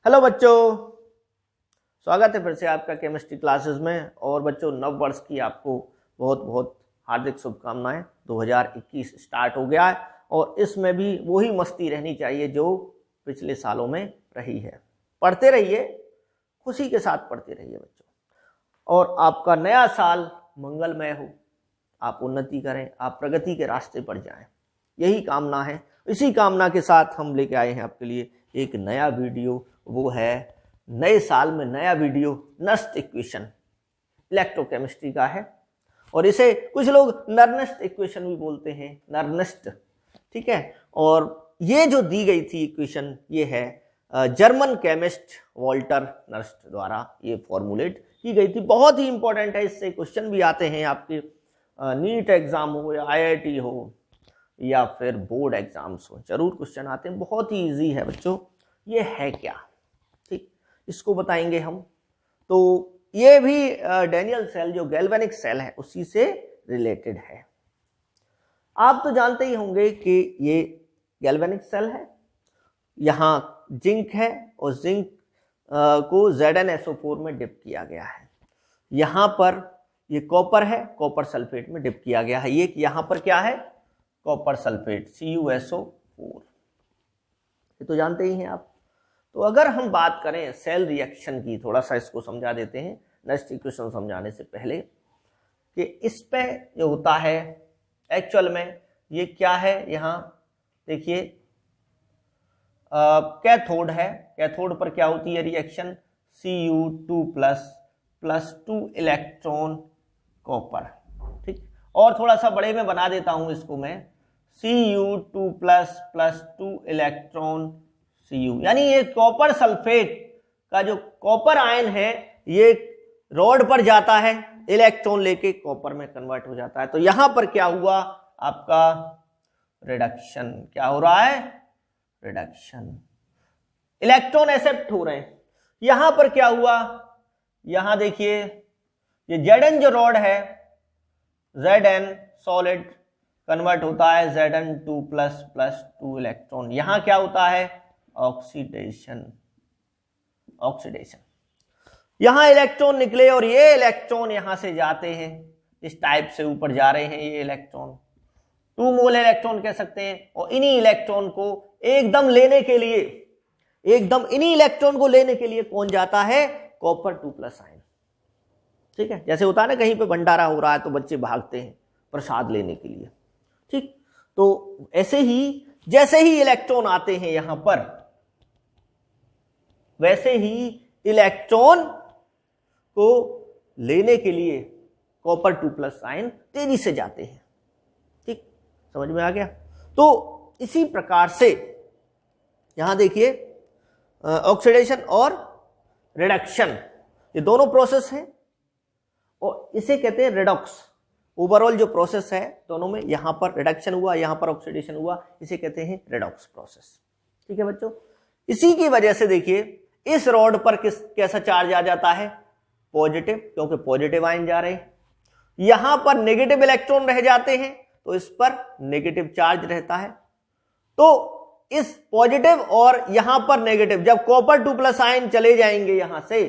Hello बच्चों, स्वागत है फिर से आपका केमिस्ट्री क्लासेस में। और बच्चों, नव वर्ष की आपको बहुत बहुत हार्दिक शुभकामनाएं। 2021 स्टार्ट हो गया है और इसमें भी वही मस्ती रहनी चाहिए जो पिछले सालों में रही है। पढ़ते रहिए, खुशी के साथ पढ़ते रहिए बच्चों, और आपका नया साल मंगलमय हो, आप उन्नति करें, आप प्रगति के रास्ते पर जाएं, यही कामना है। इसी कामना के साथ हम लेके आए हैं आपके लिए एक नया वीडियो। वो है नए साल में नया वीडियो, नस्ट इक्वेशन, इलेक्ट्रोकेमिस्ट्री का है। और इसे कुछ लोग नर्नेस्ट इक्वेशन भी बोलते हैं, नर्नेस्ट, ठीक है। और ये जो दी गई थी इक्वेशन, ये है जर्मन केमिस्ट वॉल्टर नर्स्ट द्वारा ये फॉर्मुलेट की गई थी। बहुत ही इंपॉर्टेंट है, इससे क्वेश्चन भी आते हैं आपके नीट एग्जाम हो या IIT हो या फिर बोर्ड एग्जाम्स हो, जरूर क्वेश्चन आते हैं। बहुत ही इजी है बच्चों। ये है क्या, ठीक, इसको बताएंगे हम। तो ये भी डैनियल सेल जो गैल्वेनिक सेल है उसी से रिलेटेड है। आप तो जानते ही होंगे कि ये गैल्वेनिक सेल है, यहाँ जिंक है और जिंक को ZnSO4 में डिप किया गया है। यहाँ पर ये कॉपर है, कॉपर सल्फेट में डिप किया गया है। ये यहाँ पर क्या है, कॉपर सल्फेट CuSO4, ये तो जानते ही हैं आप। तो अगर हम बात करें सेल रिएक्शन की, थोड़ा सा इसको समझा देते हैं नेक्स्ट इक्वेशन समझाने से पहले, कि इस पे जो होता है एक्चुअल में ये क्या है। यहाँ देखिए कैथोड है, कैथोड पर क्या होती है reaction, Cu2 plus 2 electron copper, ठीक। और थोड़ा सा बड़े में बना देता हूं इसको मैं, Cu2 प्लस 2 इलेक्ट्रॉन Cu, यानी ये कॉपर सल्फेट का जो कॉपर आयन है ये रॉड पर जाता है, इलेक्ट्रॉन लेके कॉपर में कन्वर्ट हो जाता है। तो यहां पर क्या हुआ आपका, रिडक्शन। क्या हो रहा है, रिडक्शन, इलेक्ट्रॉन एक्सेप्ट हो रहे हैं। यहां पर क्या हुआ, यहां देखिए ये Zn जो रॉड है, Zn सॉलिड कन्वर्ट होता है Zn2 प्लस 2 इलेक्ट्रॉन। यहां क्या होता है, ऑक्सीडेशन, ऑक्सीडेशन। यहां इलेक्ट्रॉन निकले और ये इलेक्ट्रॉन यहां से जाते हैं, इस टाइप से ऊपर जा रहे हैं ये इलेक्ट्रॉन, 2 मोल इलेक्ट्रॉन कह सकते हैं। और इन्हीं इलेक्ट्रॉन को एकदम लेने के लिए, एकदम इन्हीं इलेक्ट्रॉन को लेने के लिए कौन जाता है, कॉपर 2+ आयन, ठीक है। जैसे होता है ना, कहीं पे भंडारा हो रहा है तो बच्चे भागते हैं प्रसाद लेने के लिए, ठीक। तो ऐसे ही जैसे ही इलेक्ट्रॉन आते हैं यहां पर, वैसे ही इलेक्ट्रॉन को लेने के लिए कॉपर 2+ आयन तेजी से जाते हैं, ठीक, समझ में आ गया। तो इसी प्रकार से यहां देखिए ऑक्सीडेशन और रिडक्शन, ये दोनों प्रोसेस हैं और इसे कहते हैं रिडॉक्स। ओवरऑल जो प्रोसेस है दोनों में, यहां पर रिडक्शन हुआ, यहां पर ऑक्सीडेशन हुआ, इसे कहते हैं रिडॉक्स प्रोसेस, ठीक है बच्चों। इसी की वजह से देखिए इस रॉड पर कैसा चार्ज आ जाता है, पॉजिटिव, क्योंकि पॉजिटिव आयन जा रहे हैं। यहां पर नेगेटिव इलेक्ट्रॉन रह जाते हैं तो इस पर नेगेटिव चार्ज रहता है। तो इस पॉजिटिव और यहां पर नेगेटिव, जब कॉपर 2+ आयन चले जाएंगे यहां से,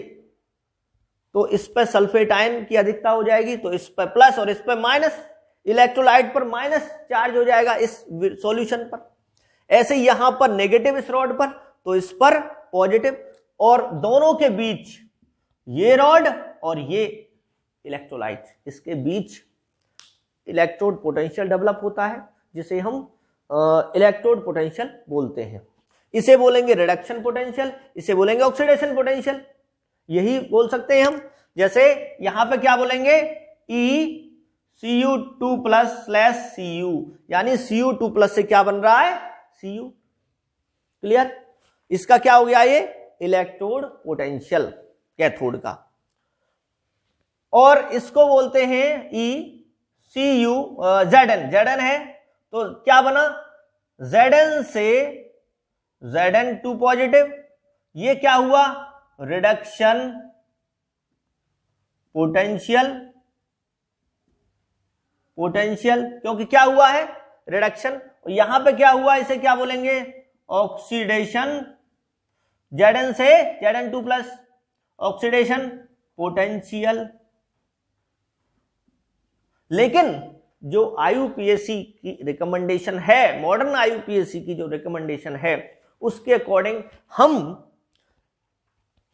तो इस पर सल्फेट आयन की अधिकता हो जाएगी, तो इस पर प्लस और इस पर माइनस, इलेक्ट्रोलाइट पर माइनस चार्ज हो जाएगा इस सॉल्यूशन पर। ऐसे यहां पर नेगेटिव इस रॉड पर, तो इस पर पॉजिटिव, और दोनों के बीच ये रॉड और ये इलेक्ट्रोलाइट, इसके बीच इलेक्ट्रोड पोटेंशियल डेवलप होता है, जिसे हम इलेक्ट्रोड पोटेंशियल बोलते हैं। इसे बोलेंगे रिडक्शन पोटेंशियल, इसे बोलेंगे ऑक्सीडेशन पोटेंशियल, यही बोल सकते हैं हम। जैसे यहां पे क्या बोलेंगे, Cu2+/Cu, यानी Cu2+ से क्या बन रहा है, Cu, क्लियर। इसका क्या हो गया, ये इलेक्ट्रोड पोटेंशियल कैथोड का। और इसको बोलते हैं Zn है, तो क्या बना, Zn से Zn2 पॉजिटिव, ये क्या हुआ, रिडक्शन पोटेंशियल, क्योंकि क्या हुआ है, रिडक्शन। यहां पे क्या हुआ, इसे क्या बोलेंगे, ऑक्सीडेशन Zn से Zn2 प्लस ऑक्सीडेशन पोटेंशियल। लेकिन जो IUPAC की रिकमेंडेशन है, मॉडर्न IUPAC की जो रिकमेंडेशन है, उसके अकॉर्डिंग हम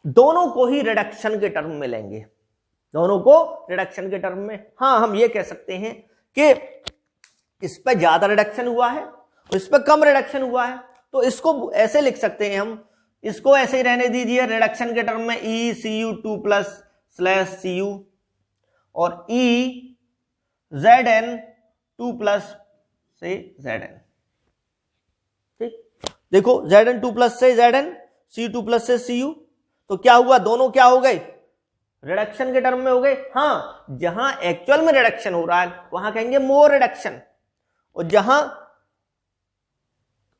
दोनों को ही रिडक्शन के टर्म में लेंगे, दोनों को रिडक्शन के टर्म में। हाँ, हम ये कह सकते हैं कि इस पर ज्यादा रिडक्शन हुआ है और इस पर कम रिडक्शन हुआ है, तो इसको ऐसे लिख सकते हैं हम, इसको ऐसे ही रहने दीजिए रिडक्शन के टर्म में ECU2 प्लस स्लैश CU और Zn2 प्लस से Zn। ठीक, देखो Zn2 प्लस से Zn, CU2 प्लस से CU, तो क्या हुआ, दोनों क्या हो गए, रिडक्शन के टर्म में हो गए। हाँ, जहां एक्चुअल में रिडक्शन हो रहा है वहां कहेंगे मोर रिडक्शन, और जहां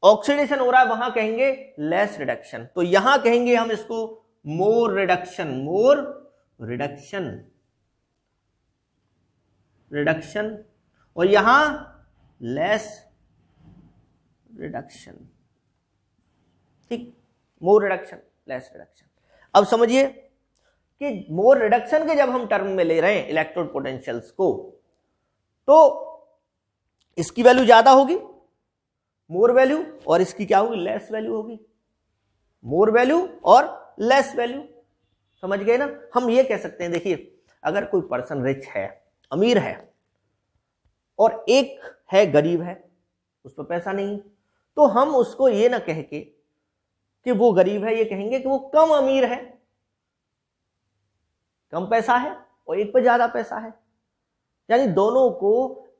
ऑक्सीडेशन हो रहा है वहां कहेंगे लेस रिडक्शन। तो यहां कहेंगे हम इसको मोर रिडक्शन, मोर रिडक्शन, रिडक्शन, और यहां लेस रिडक्शन। ठीक, मोर रिडक्शन, लेस रिडक्शन। अब समझिए कि मोर रिडक्शन के जब हम टर्म में ले रहे हैं इलेक्ट्रोड पोटेंशियल्स को, तो इसकी वैल्यू ज्यादा होगी, मोर वैल्यू, और इसकी क्या होगी, लेस वैल्यू होगी, मोर वैल्यू और लेस वैल्यू। समझ गए ना। हम ये कह सकते हैं, देखिए अगर कोई पर्सन रिच है, अमीर है, और एक है गरीब है, उस पर पैसा नहीं, तो हम उसको ये ना कह के कि वो गरीब है, ये कहेंगे कि वो कम अमीर है, कम पैसा है, और एक पर ज्यादा पैसा है, यानी दोनों को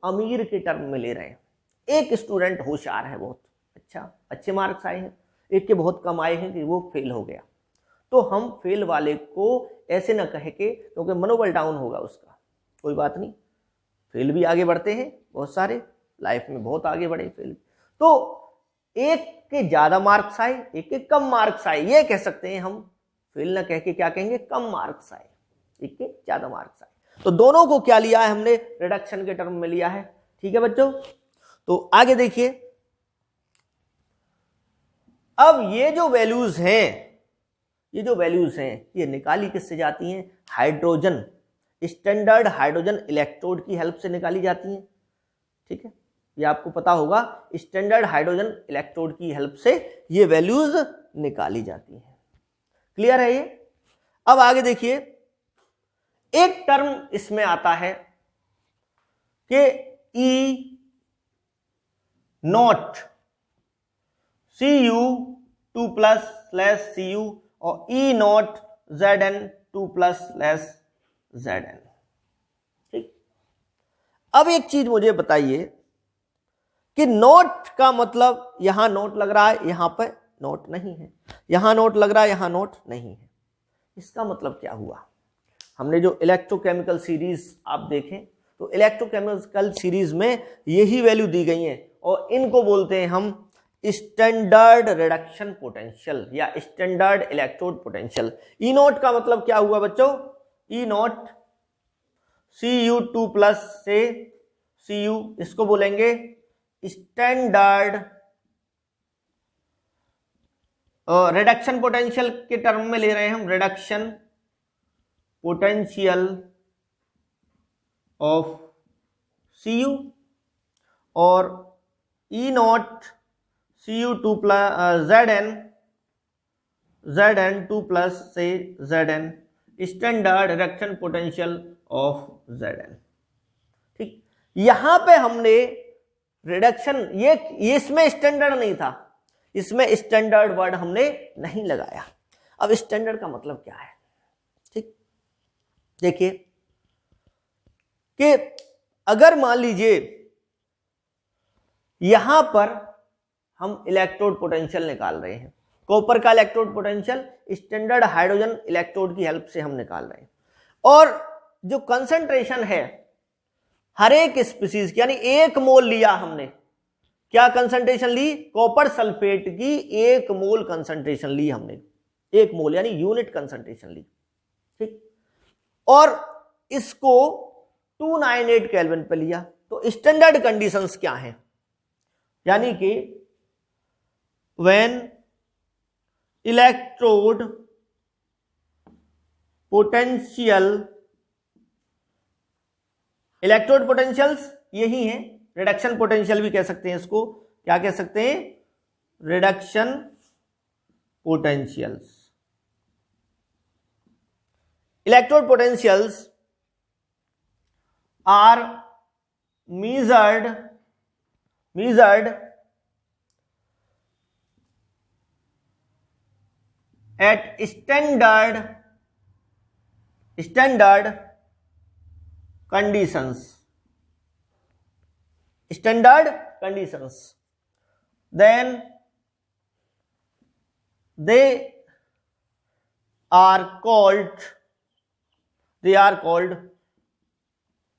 अमीर के टर्म में ले रहे हैं। एक स्टूडेंट होशियार है, बहुत अच्छा, अच्छे मार्क्स आए हैं, एक के बहुत कम आए हैं कि वो फेल हो गया, तो हम फेल वाले को ऐसे ना कहे के, क्योंकि मनोबल डाउन होगा उसका। कोई बात नहीं, फेल भी आगे बढ़ते हैं बहुत सारे, लाइफ में बहुत आगे बढ़े फेल। तो एक के ज्यादा मार्क्स आए, एक के कम मार्क्स आए, ये कह सकते हैं हम, फेल ना कह के क्या कहेंगे, कम मार्क्स आए, एक के ज्यादा मार्क्स आए। तो दोनों को क्या लिया है हमने, रिडक्शन के टर्म में लिया है। ठीक है बच्चों, तो आगे देखिए, अब ये जो वैल्यूज हैं, ये जो वैल्यूज हैं, ये निकाली किससे जाती हैं, हाइड्रोजन, स्टैंडर्ड हाइड्रोजन इलेक्ट्रोड की हेल्प से निकाली जाती हैं। ठीक है, ये आपको पता होगा, स्टैंडर्ड हाइड्रोजन इलेक्ट्रोड की हेल्प से ये वैल्यूज निकाली जाती हैं। क्लियर है ये। अब आगे देखिए, एक टर्म इसमें आता है कि E not Cu2 plus slash Cu और E not Zn2 plus slash Zn। ठीक, अब एक चीज मुझे बताइए कि नोट का मतलब, यहां नोट लग रहा है, यहां पर नोट नहीं है, यहां नोट लग रहा है, यहां नोट नहीं है, इसका मतलब क्या हुआ। हमने जो इलेक्ट्रोकेमिकल सीरीज आप देखें, तो इलेक्ट्रोकेमिकल सीरीज में यही वैल्यू दी गई है, और इनको बोलते हैं हम स्टैंडर्ड रिडक्शन पोटेंशियल या स्टैंडर्ड इलेक्ट्रोड पोटेंशियल। ई नोट का मतलब क्या हुआ बच्चों, ई नोट Cu2 प्लस से Cu, इसको बोलेंगे स्टैंडर्ड रिडक्शन पोटेंशियल के टर्म में ले रहे हैं हम, रिडक्शन पोटेंशियल ऑफ Cu, और E not Cu2 plus Zn2 plus से Zn, standard reduction potential of Zn। ठीक, यहां पे हमने रिडक्शन, ये इसमें स्टैंडर्ड नहीं था, इसमें स्टैंडर्ड वर्ड हमने नहीं लगाया। अब स्टैंडर्ड का मतलब क्या है, ठीक, देखिए कि अगर मान लीजिए यहां पर हम इलेक्ट्रोड पोटेंशियल निकाल रहे हैं, कॉपर का electrode potential standard hydrogen electrode की हेल्प से हम निकाल रहे हैं, और जो कंसंट्रेशन है हर एक स्पीसीज की, यानी 1 मोल लिया हमने, क्या कंसंट्रेशन ली, कॉपर सल्फेट की 1 मोल कंसंट्रेशन ली हमने, 1 मोल यानी यूनिट कंसंट्रेशन ली। ठीक, और इसको 298 केल्विन पे लिया, तो स्टैंडर्ड कंडीशंस क्या हैं, यानी कि when electrode potential, electrode potentials यही है, रिडक्शन पोटेंशियल भी कह सकते हैं इसको, क्या कह सकते हैं, reduction potentials. Electrode potentials are measured at standard conditions, then they are called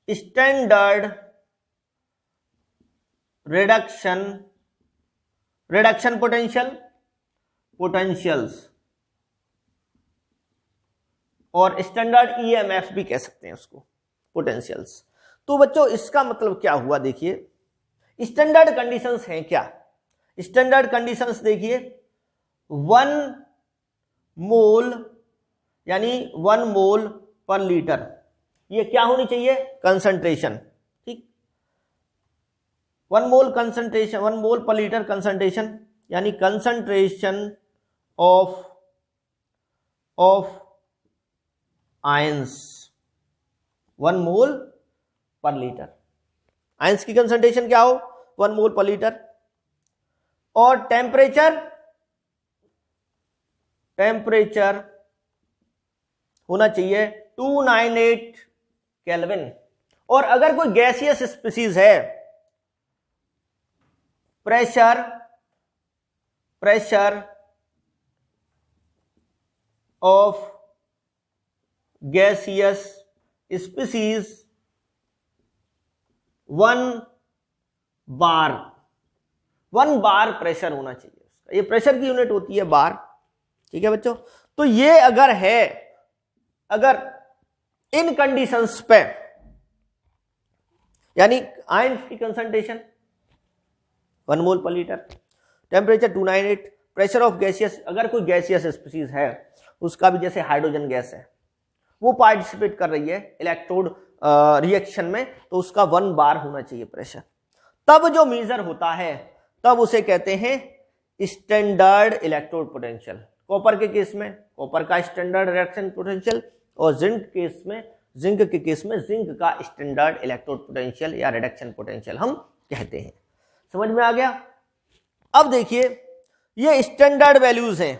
standard reduction potentials और स्टैंडर्ड ईएमएफ भी कह सकते हैं उसको, पोटेंशियल्स। तो बच्चों इसका मतलब क्या हुआ, देखिए स्टैंडर्ड कंडीशंस हैं क्या, स्टैंडर्ड कंडीशंस देखिए 1 मोल यानी 1 मोल पर लीटर, ये क्या होनी चाहिए, कंसंट्रेशन, ठीक, 1 मोल कंसंट्रेशन, 1 मोल पर लीटर कंसंट्रेशन, यानी कंसंट्रेशन ऑफ आयंस 1 मोल पर लीटर, आयंस की कंसंट्रेशन क्या हो, 1 मोल पर लीटर। और टेम्परेचर होना चाहिए 298 केल्विन। और अगर कोई गैसियस स्पीसीज है, pressure of gaseous species 1 bar pressure होना चाहिए उसका, ये प्रेशर की यूनिट होती है बार, ठीक है बच्चों। तो ये अगर इन कंडीशंस पे, यानी आयंस की कंसंट्रेशन 1 मोल पर litre, temperature 298, pressure of gaseous, अगर कोई गैसियस स्पीसीज है उसका भी जैसे हाइड्रोजन गैस है वो पार्टिसिपेट कर रही है इलेक्ट्रोड रिएक्शन में, तो उसका 1 बार होना चाहिए प्रेशर। तब जो मेजर होता है तब उसे कहते हैं स्टैंडर्ड इलेक्ट्रोड पोटेंशियल। कॉपर के केस में कॉपर का स्टैंडर्ड रिएक्शन पोटेंशियल, और जिंक के केस में जिंक का स्टैंडर्ड इलेक्ट्रोड पोटेंशियल या रिडक्शन पोटेंशियल हम कहते हैं। समझ में आ गया। अब देखिए ये स्टैंडर्ड वैल्यूज हैं,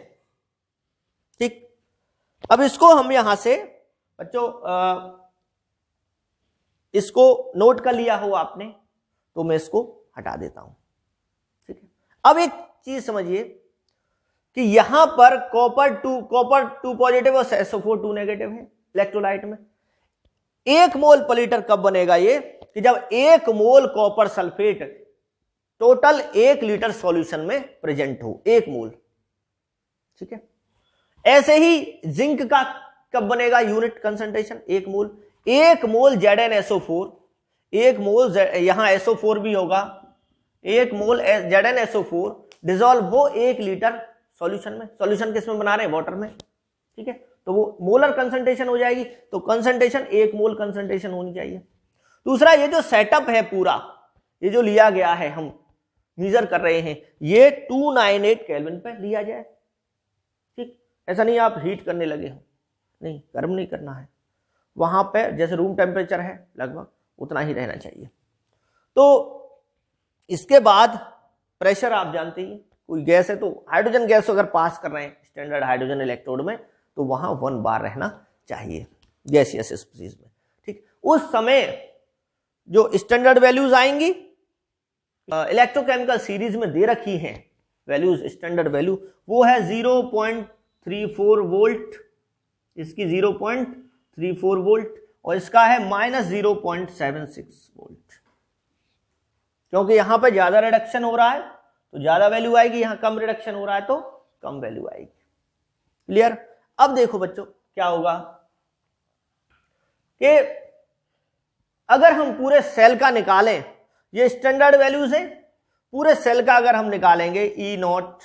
ठीक। अब इसको हम यहां से बच्चों इसको नोट कर लिया हो आपने, तो मैं इसको हटा देता हूं, ठीक है। अब एक चीज समझिए कि यहां पर कॉपर 2 पॉजिटिव और SO4 2 नेगेटिव है इलेक्ट्रोलाइट में। 1 मोल पर लीटर कब बनेगा ये, कि जब 1 mole copper sulphate total 1 litre solution में प्रेजेंट हो, 1 मोल, ठीक है। ऐसे ही जिंक का कब बनेगा यूनिट कंसंट्रेशन, 1 मोल। 1 मोल ZnSO4, 1 मोल यहां SO4 भी होगा, 1 मोल ZnSO4 डिसॉल्व हो 1 लीटर सॉल्यूशन में। सॉल्यूशन किस में बना रहे हैं, वाटर में, ठीक है। तो वो मोलर कंसंट्रेशन हो जाएगी, तो कंसंट्रेशन 1 मोल कंसंट्रेशन होनी चाहिए। दूसरा, ये जो सेटअप है पूरा, ये जो लिया गया है, हम मेजर कर रहे हैं, ये 298 केल्विन पे लिया जाए, ठीक। ऐसा नहीं आप हीट करने लगे हो, नहीं, गर्म नहीं करना है, वहां पे जैसे रूम टेम्परेचर है लगभग उतना ही रहना चाहिए। तो इसके बाद प्रेशर आप जानते ही, कोई गैस है तो हाइड्रोजन गैस अगर पास कर रहे हैं स्टैंडर्ड हाइड्रोजन इलेक्ट्रोड में, तो वहां 1 बार रहना चाहिए गैसियस स्पीसीज में, ठीक। उस समय जो स्टैंडर्ड वैल्यूज आएंगी, इलेक्ट्रोकेमिकल सीरीज में दे रखी हैं वैल्यूज, स्टैंडर्ड वैल्यू वो है 0.34 वोल्ट, इसकी 0.34 वोल्ट, और इसका है -0.76 वोल्ट। क्योंकि यहां पे ज्यादा रिडक्शन हो रहा है तो ज्यादा वैल्यू आएगी, यहां कम रिडक्शन हो रहा है तो कम वैल्यू आएगी। क्लियर। अब देखो बच्चों क्या होगा कि अगर हम पूरे सेल का निकालें, ये स्टैंडर्ड वैल्यूज हैं, पूरे सेल का अगर हम निकालेंगे E0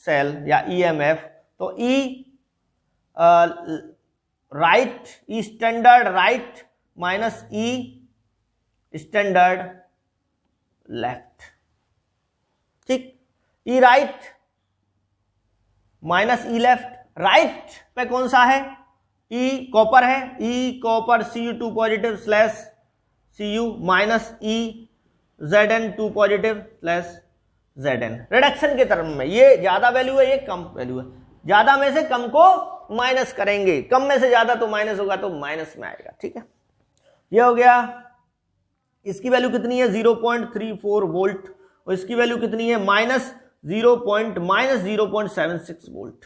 सेल या EMF, तो E right, E standard right minus E standard left, ठीक। E right minus E left, right पे कौन सा है, ई कॉपर है, E copper Cu2 positive slash Cu minus E Zn2 positive slash Zn। Reduction के term में ये ज्यादा वैल्यू है, ये कम वैल्यू है, ज्यादा में से कम को माइनस करेंगे, कम में से ज्यादा तो माइनस होगा तो माइनस में आएगा, ठीक है। ये हो गया, इसकी वैल्यू कितनी है 0.34 वोल्ट और इसकी वैल्यू कितनी है माइनस 0.76 वोल्ट।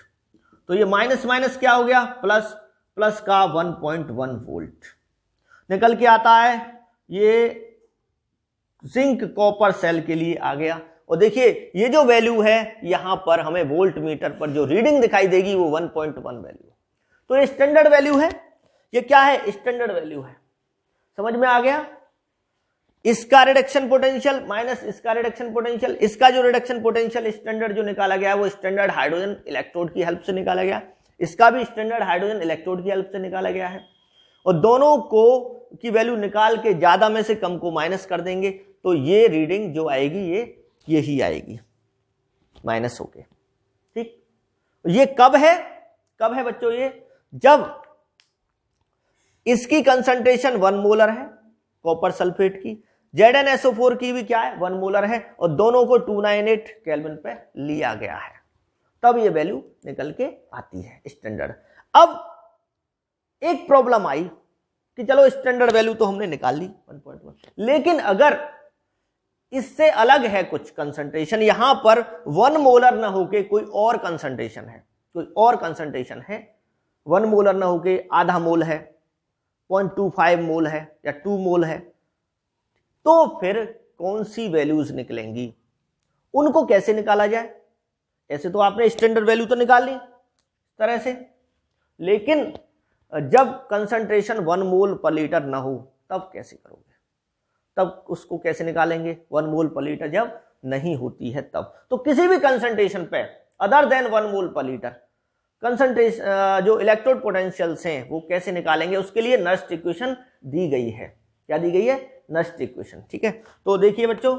तो ये माइनस माइनस क्या हो गया प्लस, प्लस का 1.1 वोल्ट निकल के आता है। ये जिंक कॉपर सेल के लिए आ गया। और देखिए ये जो वैल्यू है यहां पर हमें वोल्ट मीटर पर जो रीडिंग दिखाई देगी वो 1.1 वैल्यू, तो ये स्टैंडर्ड वैल्यू है। ये क्या है, स्टैंडर्ड वैल्यू है, समझ में आ गया। इसका रिडक्शन पोटेंशियल माइनस इसका रिडक्शन पोटेंशियल, इसका जो रिडक्शन पोटेंशियल स्टैंडर्ड जो निकाला गया वो स्टैंडर्ड हाइड्रोजन इलेक्ट्रोड की हेल्प से निकाला गया, इसका भी स्टैंडर्ड हाइड्रोजन इलेक्ट्रोड की हेल्प से निकाला गया है। और दोनों को की वैल्यू निकाल के ज्यादा में से कम को माइनस कर देंगे तो ये रीडिंग जो आएगी ये यही आएगी माइनस होके, ठीक। ये कब है, कब है बच्चों, ये जब इसकी कंसंट्रेशन 1 मोलर है कॉपर सल्फेट की, ZnSO4 की भी क्या है 1 मोलर है और दोनों को 298 केल्विन पे लिया गया है, तब ये वैल्यू निकल के आती है स्टैंडर्ड। अब एक प्रॉब्लम आई कि चलो स्टैंडर्ड वैल्यू तो हमने निकाल ली 1.1, लेकिन अगर इससे अलग है कुछ कंसंट्रेशन, यहां पर 1 मोलर ना होके कोई और कंसंट्रेशन है, कोई और कंसंट्रेशन है, 1 मोलर ना होके आधा मोल है, 0.25 मोल है या 2 मोल है, तो फिर कौन सी वैल्यूज निकलेंगी, उनको कैसे निकाला जाए। ऐसे तो आपने स्टैंडर्ड वैल्यू तो निकाल ली इस तरह से, लेकिन जब कंसंट्रेशन 1 मोल पर लीटर ना हो तब कैसे करोगे, तब उसको कैसे निकालेंगे, 1 मोल पर लीटर जब नहीं होती है तब। तो किसी भी कंसंट्रेशन पे अदर देन 1 मोल पर लीटर कंसंट्रेशन जो इलेक्ट्रोड पोटेंशियल्स हैं वो कैसे निकालेंगे, उसके लिए नर्स्ट इक्वेशन दी गई है। क्या दी गई है, नर्स्ट इक्वेशन, ठीक है। तो देखिए बच्चों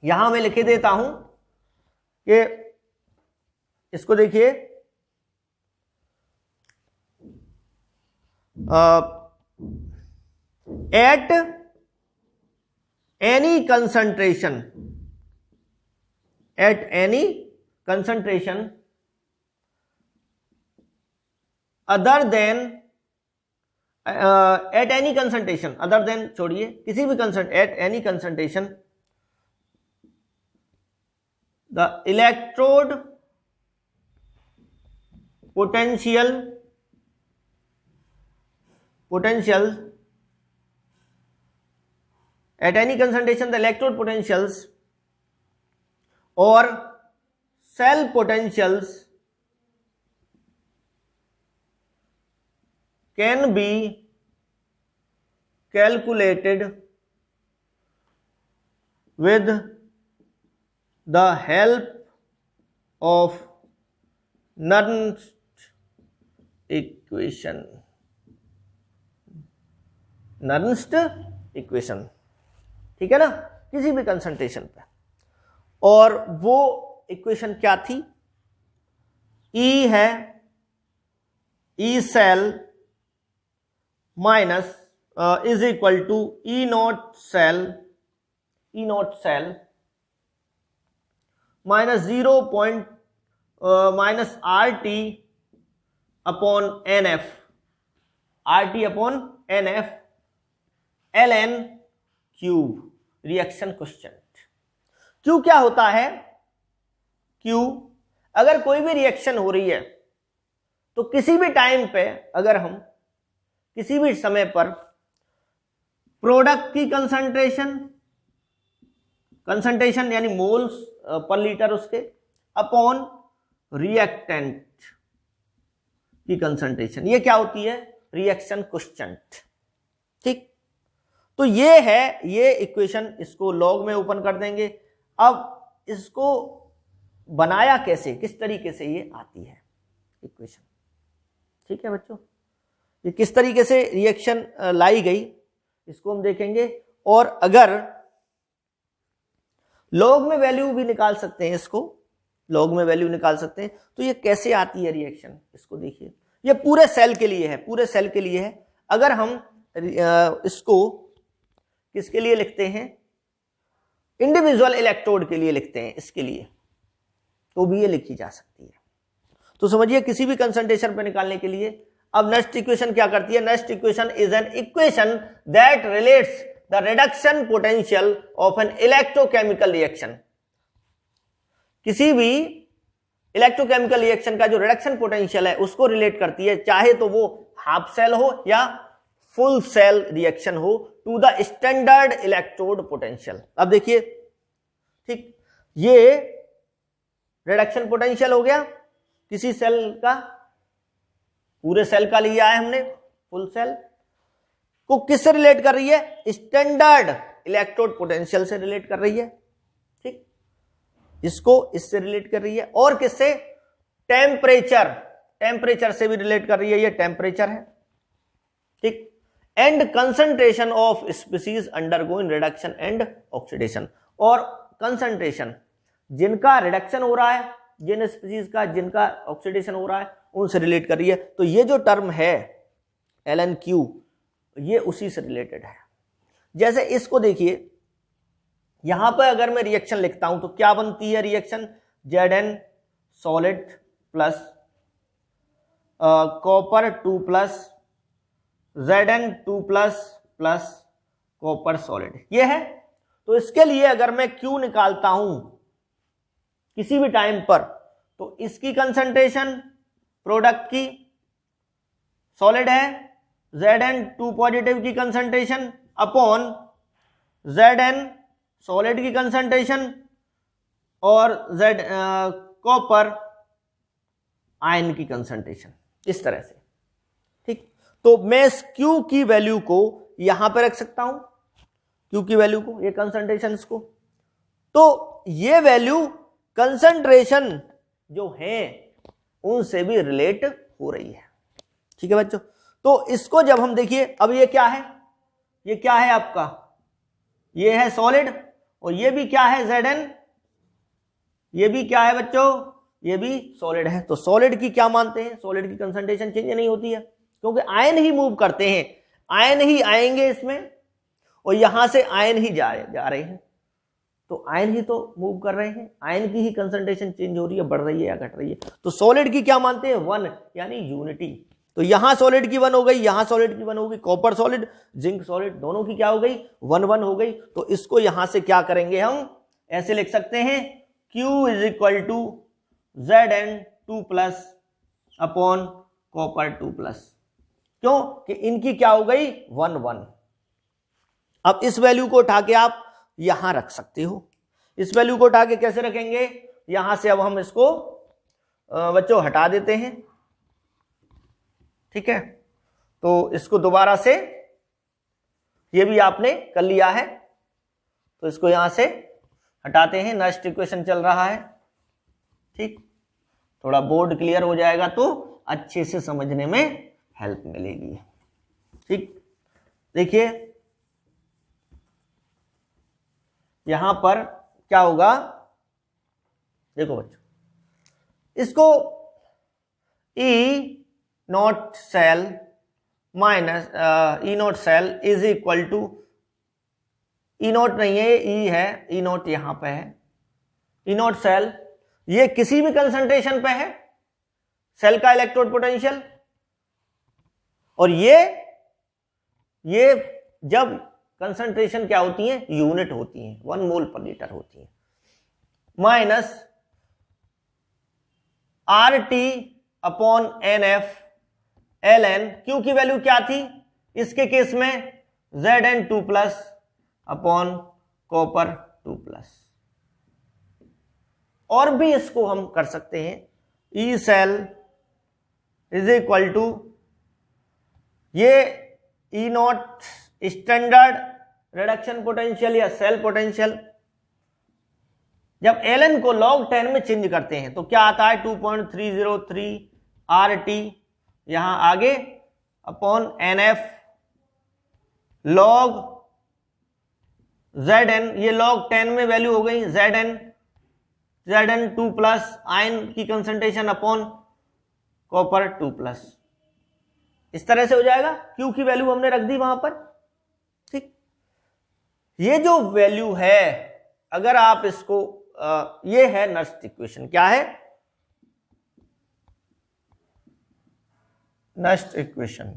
यहां मैं लिखे देता हूं कि इसको देखिए at any concentration other than at any concentration other than छोड़िए किसी भी at any concentration the electrode potential at any concentration the electrode potentials or cell potentials can be calculated with the help of Nernst equation, Nernst equation, ठीक है ना, किसी भी concentration पे। और वो इक्वेशन क्या थी, E है E cell minus is equal to E not cell minus 0 minus RT upon NF ln cube reaction coefficient. Q क्या होता है, क्यू अगर कोई भी रिएक्शन हो रही है तो किसी भी टाइम पे अगर हम किसी भी समय पर प्रोडक्ट की कंसंट्रेशन यानी मोल्स पर लीटर उसके अपॉन रिएक्टेंट की कंसंट्रेशन, ये क्या होती है रिएक्शन कोएफिशिएंट, ठीक। तो ये है ये इक्वेशन, इसको लॉग में ओपन कर देंगे। अब इसको बनाया कैसे, किस तरीके से ये आती है, इक्वेशन। ठीक है बच्चों, ये किस तरीके से रिएक्शन लाई गई इसको हम देखेंगे। और अगर लॉग में वैल्यू भी निकाल सकते हैं, इसको लॉग में वैल्यू निकाल सकते हैं, तो ये कैसे आती है रिएक्शन, इसको देखिए। ये पूरे सेल के लिए है, पूरे सेल के लिए है। अगर हम इसको किसके लिए लिखते हैं, इंडिविजुअल इलेक्ट्रोड के लिए लिखते हैं, इसके लिए तो भी ये लिखी जा सकती है। तो समझिए किसी भी कंसंट्रेशन पे निकालने के लिए। अब नेक्स्ट इक्वेशन क्या करती है, next equation is an equation that relates the reduction potential of an electrochemical reaction. किसी भी इलेक्ट्रोकेमिकल रिएक्शन का जो रिडक्शन पोटेंशियल है उसको रिलेट करती है, चाहे तो वो हाफ सेल हो या फुल सेल रिएक्शन हो, to the standard electrode potential. अब देखिए, ठीक, ये रिडक्शन पोटेंशियल हो गया किसी सेल का, पूरे सेल का लिया है हमने, फुल सेल को किससे रिलेट कर रही है, स्टैंडर्ड इलेक्ट्रोड पोटेंशियल से रिलेट कर रही है। ठीक, इसको इससे रिलेट कर रही है। और किससे, टेम्परेचर, टेम्परेचर से भी रिलेट कर रही है, ये टेम्परेचर है। ठीक, and concentration of species undergoing reduction and oxidation. और कंसंट्रेशन, जिनका रिडक्शन हो रहा है, जिन स्पीसीज का जिनका ऑक्सीडेशन हो रहा है, उनसे रिलेट कर रही है। तो ये जो टर्म है LnQ, ये उसी से रिलेटेड है। जैसे इसको देखिए, यहां पर अगर मैं रिएक्शन लिखता हूं तो क्या बनती है reaction, Zn solid plus copper 2 plus Zn2 plus plus copper solid, ये है। तो इसके लिए अगर मैं Q निकालता हूं किसी भी टाइम पर, तो इसकी कंसंट्रेशन प्रोडक्ट की सॉलिड है, Zn2 पॉजिटिव की कंसंट्रेशन अपॉन Zn सॉलिड की कंसंट्रेशन और कॉपर आयन की कंसंट्रेशन, इस तरह से। ठीक, तो मैं इस Q की वैल्यू को यहां पर रख सकता हूं, Q की वैल्यू को, ये कंसंट्रेशन को, तो ये वैल्यू कंसंट्रेशन जो है उनसे भी रिलेट हो रही है। ठीक है बच्चों, तो इसको जब हम देखिए, अब ये क्या है, ये क्या है आपका, ये है सॉलिड, और ये भी क्या है Zn, ये भी क्या है बच्चों, ये भी सॉलिड है। तो सॉलिड की क्या मानते हैं, सॉलिड की कंसंट्रेशन चेंज नहीं होती है, क्योंकि आयन ही मूव करते हैं, आयन ही आएंगे इसमें, और यहां से आयन ही जा रहे हैं, तो आयन ही तो मूव कर रहे हैं, आयन की ही कंसंट्रेशन चेंज हो रही है, बढ़ रही है या घट रही है। तो सॉलिड की क्या मानते हैं, 1, यानी यूनिटी। तो यहां सॉलिड की 1 हो गई, यहां सॉलिड की 1 हो गई, कॉपर सॉलिड जिंक सॉलिड दोनों की क्या हो गई, 1 हो गई। तो इसको यहां से क्या करेंगे, हम ऐसे लिख सकते हैं, Q is equal to Zn2 plus upon copper 2 plus. क्यों कि इनकी क्या हो गई, 1। अब इस वैल्यू को उठा के आप यहां रख सकते हो। इस वैल्यू को उठा के कैसे रखेंगे, यहां से अब हम इसको बच्चों हटा देते हैं। ठीक है, तो इसको दोबारा से, ये भी आपने कर लिया है, तो इसको यहां से हटाते हैं। नेक्स्ट इक्वेशन चल रहा है। ठीक, थोड़ा बोर्ड क्लियर हो जाएगा तो अच्छे से समझने में हेल्प मिलेगी। ठीक, देखिए यहां पर क्या होगा, देखो बच्चों, इसको E not cell minus E not cell is equal to, E not नहीं है, E है, E नॉट यहां पे है, E नॉट सेल, ये किसी भी कंसंट्रेशन पे है सेल का इलेक्ट्रोड पोटेंशियल, और ये जब कंसंट्रेशन क्या होती है, यूनिट होती है, 1 मोल पर लीटर होती है, minus RT upon NF ln, Q की वैल्यू क्या थी इसके केस में, Zn2 plus upon copper 2 plus. और भी इसको हम कर सकते हैं, E cell is equal to, ये E not standard reduction potential या सेल पोटेंशियल, जब ln को log 10 में चेंज करते हैं तो क्या आता है, 2.303 RT यहां आगे अपॉन NF log Zn, ये log 10 में वैल्यू हो गई Zn 2 प्लस आयन की कंसंट्रेशन अपॉन कॉपर 2 प्लस। इस तरह से हो जाएगा, Q की वैल्यू हमने रख दी वहां पर। ठीक, ये जो वैल्यू है अगर आप इसको ये है नस्ट इक्वेशन। क्या है? Nernst equation.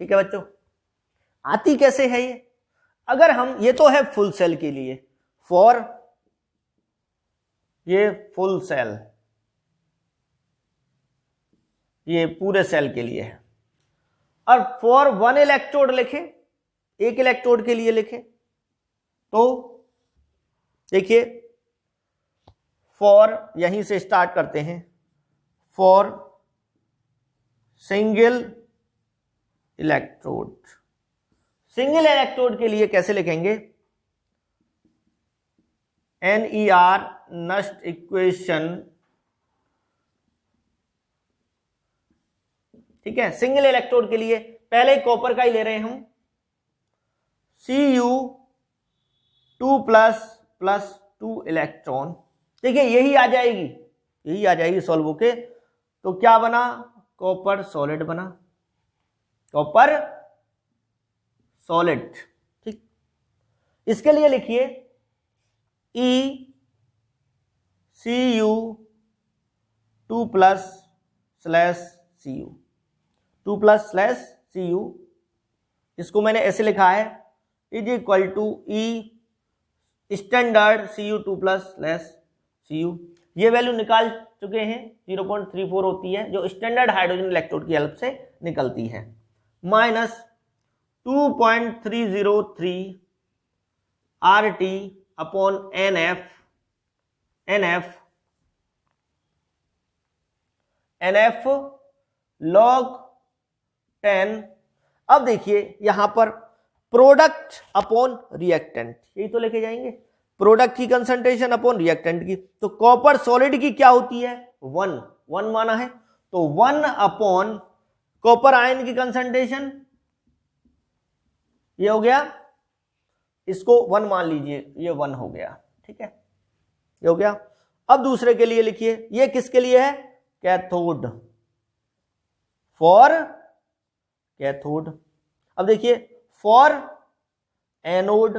ठीक है बच्चों, आती कैसे है ये? अगर हम, ये तो है फुल सेल के लिए, फॉर ये फुल सेल, ये पूरे सेल के लिए है। और फॉर 1 इलेक्ट्रोड लिखे, एक इलेक्ट्रोड के लिए लिखे तो देखिए, फॉर यहीं से स्टार्ट करते हैं, for single electrode. Single electrode के लिए कैसे लिखेंगे? NER Nernst equation. ठीक है, सिंगल इलेक्ट्रोड के लिए पहले कॉपर का ही ले रहे हैं हम, Cu 2 प्लस 2 इलेक्ट्रॉन। देखिए यही आ जाएगी, यही आ जाएगी सॉल्व होके। तो क्या बना? कॉपर सॉलिड बना, कॉपर सॉलिड। ठीक, इसके लिए लिखिए ECU 2 plus slash Cu, 2 plus slash Cu। इसको मैंने ऐसे लिखा है, is equal to E standard Cu 2 plus slash Cu। ये वैल्यू निकाल चुके हैं, 0.34 होती है जो स्टैंडर्ड हाइड्रोजन इलेक्ट्रोड की हेल्प से निकलती है, minus 2.303 RT upon NF log 10। अब देखिए यहां पर प्रोडक्ट अपॉन रिएक्टेंट, यही तो लेके जाएंगे, प्रोडक्ट की कंसंट्रेशन अपॉन रिएक्टेंट की। तो कॉपर सॉलिड की क्या होती है? 1 माना है, तो 1 अपॉन कॉपर आयन की कंसंट्रेशन, ये हो गया, इसको 1 मान लीजिए, ये 1 हो गया। ठीक है, ये हो गया। अब दूसरे के लिए लिखिए, ये किसके लिए है? Cathode, for cathode. अब देखिए फॉर एनोड,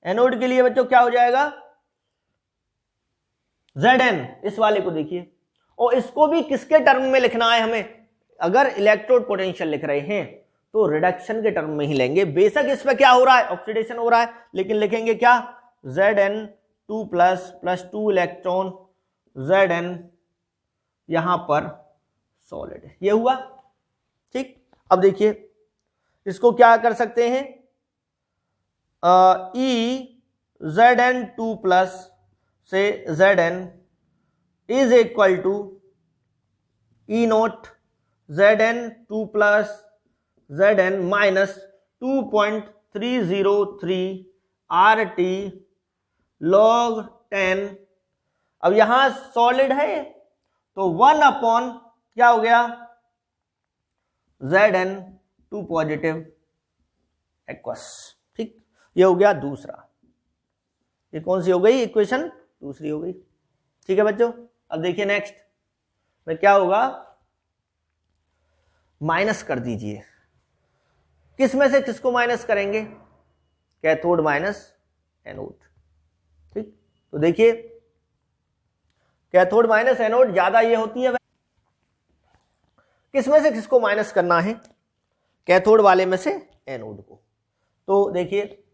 एनोड के लिए बच्चों क्या हो जाएगा? Zn। इस वाले को देखिए, और इसको भी किसके टर्म में लिखना है हमें? अगर इलेक्ट्रोड पोटेंशियल लिख रहे हैं तो रिडक्शन के टर्म में ही लेंगे। बेशक इसमें क्या हो रहा है? ऑक्सीडेशन हो रहा है, लेकिन लिखेंगे क्या? Zn 2 प्लस 2 इलेक्ट्रॉन, Zn यहां पर सॉलिड, ये हुआ। ठीक, अब देखिए इसको क्या कर सकते हैं? Zn 2 प्लस से Zn is equal to E not Zn 2 plus Zn minus 2.303 RT log 10। अब यहां सॉलिड है तो 1 अपॉन क्या हो गया? Zn 2 positive aqueous. ठीक, ये हो गया दूसरा। ये कौन सी हो गई इक्वेशन? दूसरी हो गई। ठीक है बच्चों, अब देखिए नेक्स्ट में क्या होगा? माइनस कर दीजिए। किस में से किसको माइनस करेंगे? Cathode minus anode. ठीक, तो देखिए कैथोड माइनस एनोड ज्यादा ये होती है, किस में से किसको माइनस करना है? कैथोड वाले में से एनोड को। तो देखिए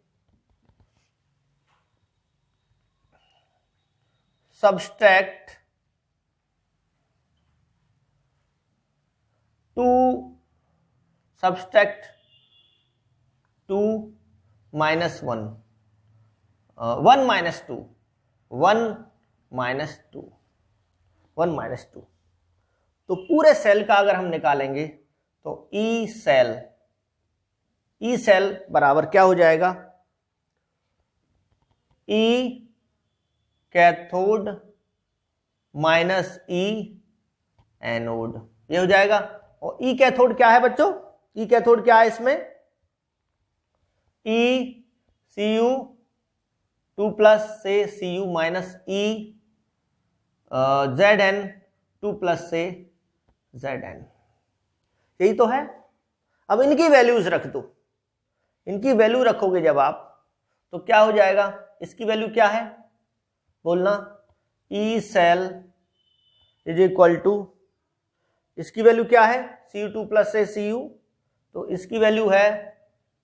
सब्सट्रैक्ट 2 माइनस 1 माइनस 2 1 माइनस 2। तो पूरे सेल का अगर हम निकालेंगे तो ई सेल बराबर क्या हो जाएगा? ई कैथोड माइनस ई एनोड, ये हो जाएगा। और ई कैथोड क्या है बच्चों, ई कैथोड क्या है इसमें, ई Cu 2 प्लस से Cu माइनस ई Zn 2 प्लस से Zn, यही तो है। अब इनकी वैल्यूज रख दो, इनकी वैल्यू रखोगे जब आप तो क्या हो जाएगा, इसकी वैल्यू क्या है बोलना, E cell is equal to, इसकी वैल्यू क्या है Cu2 प्लस से Cu, तो इसकी वैल्यू है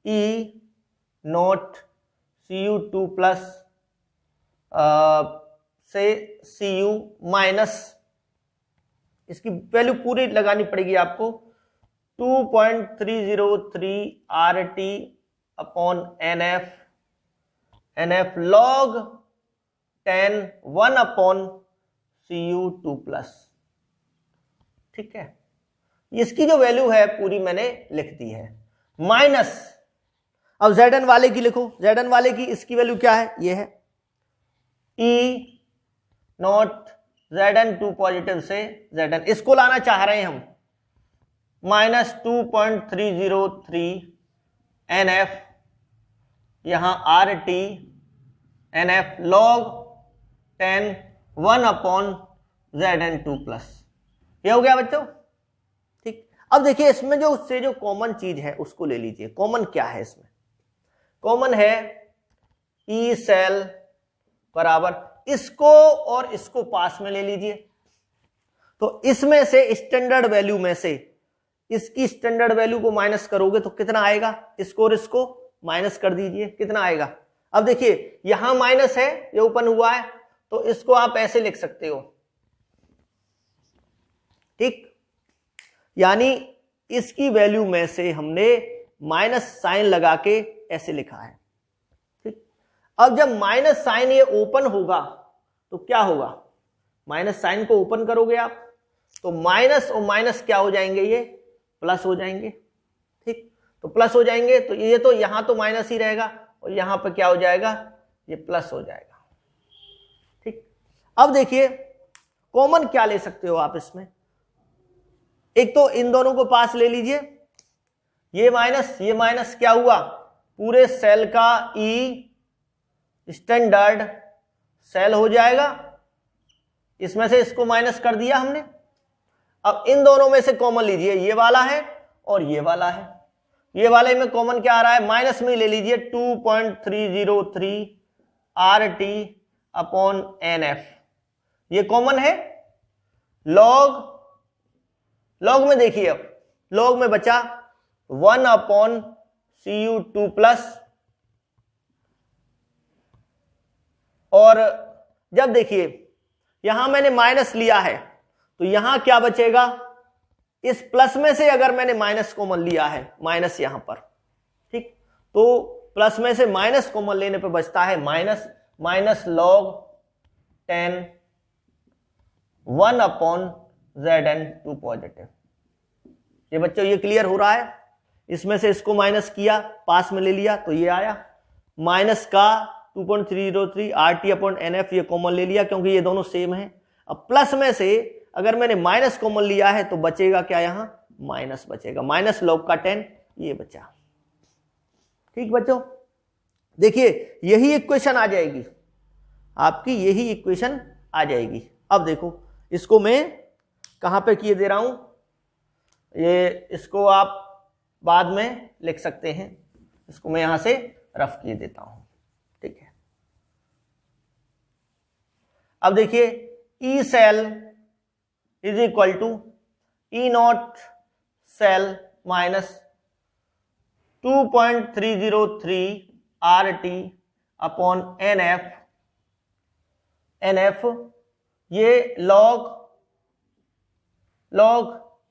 ई नॉट Cu2 प्लस से Cu माइनस, इसकी वैल्यू पूरी लगानी पड़ेगी आपको, 2.303 RT upon NF, NF log 10 1 upon Cu2 plus, ठीक है। इसकी जो वैल्यू है पूरी मैंने लिख दी है, माइनस, अब Zn वाले की लिखो, Zn वाले की इसकी वैल्यू क्या है, ये है E नॉट Zn2 पॉजिटिव से Zn, इसको लाना चाह रहे हैं हम, माइनस 2.303 NF, यहां RT NF log 10 1 upon Zn2 plus, ये हो गया बच्चों, ठीक। अब देखिए इसमें जो उससे जो कॉमन चीज है उसको ले लीजिए, कॉमन क्या है इसमें, कॉमन है ई सेल बराबर, इसको और इसको पास में ले लीजिए, तो इसमें से स्टैंडर्ड वैल्यू में से इसकी स्टैंडर्ड वैल्यू को माइनस करोगे तो कितना आएगा, इसको और इसको माइनस कर दीजिए, कितना आएगा। अब देखिए यहां माइनस है, ये ओपन हुआ है, तो इसको आप ऐसे लिख सकते हो, ठीक, यानी इसकी वैल्यू में से हमने माइनस साइन लगा के ऐसे लिखा है, ठीक। अब जब माइनस साइन ये ओपन होगा तो क्या होगा, माइनस साइन को ओपन करोगे आप तो माइनस और माइनस क्या हो जाएंगे, ये प्लस हो जाएंगे, ठीक, तो प्लस हो जाएंगे, तो ये तो यहां तो माइनस ही रहेगा और यहां पर क्या हो जाएगा, ये प्लस हो जाएगा, ठीक। अब देखिए कॉमन क्या ले सकते हो आप इसमें, एक तो इन दोनों को पास ले लीजिए, ये माइनस क्या हुआ, पूरे सेल का ई स्टैंडर्ड सेल हो जाएगा, इसमें से इसको माइनस कर दिया हमने। अब इन दोनों में से कॉमन लीजिए, ये वाला है और ये वाला है, ये वाले में कॉमन क्या आ रहा है, माइनस में ले लीजिए 2.303 RT अपॉन NF, ये कॉमन है। लॉग में देखिए, अब लॉग में बचा 1 अपॉन Cu2 प्लस, और जब देखिए यहां मैंने माइनस लिया है तो यहां क्या बचेगा, इस प्लस में से अगर मैंने माइनस कॉमन लिया है, माइनस यहां पर, ठीक, तो प्लस में से माइनस कॉमन लेने पे बचता है minus log 10 1 upon Zn2 positive. ये बच्चों ये क्लियर हो रहा है, इसमें से इसको माइनस किया, पास में ले लिया तो ये आया, माइनस का 2.303 RT अपॉन NF ये कॉमन ले लिया क्योंकि ये दोनों सेम है। अब प्लस में से अगर मैंने माइनस कॉमन लिया है तो बचेगा क्या, यहां माइनस बचेगा, माइनस लॉग का 10 ये बचा, ठीक बच्चों। देखिए यही इक्वेशन आ जाएगी आपकी, यही इक्वेशन आ जाएगी। अब देखो इसको मैं कहां पे किए दे रहा हूं, ये इसको आप बाद में लिख सकते हैं, इसको मैं यहां से रफ किए देता हूं, ठीक है। अब देखिए E cell is equal to E not cell minus 2.303 RT upon NF, ये लॉग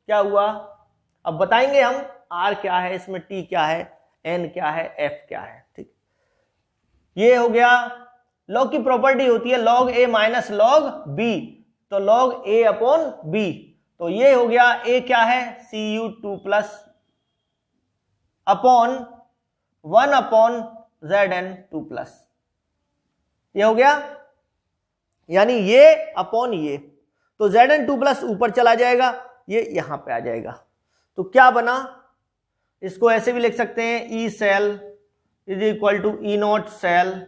क्या हुआ, अब बताएंगे हम R क्या है इसमें, T क्या है, N क्या है, F क्या है, ठीक। ये हो गया, लॉग की प्रॉपर्टी होती है log A minus log B, तो log A अपॉन B, तो ये हो गया A क्या है Cu2 plus upon 1 upon Zn2 plus, ये हो गया, यानी ये अपॉन ये, तो Zn2 प्लस ऊपर चला जाएगा ये यहाँ पे आ जाएगा। तो क्या बना, इसको ऐसे भी लिख सकते हैं, E cell is equal to E not cell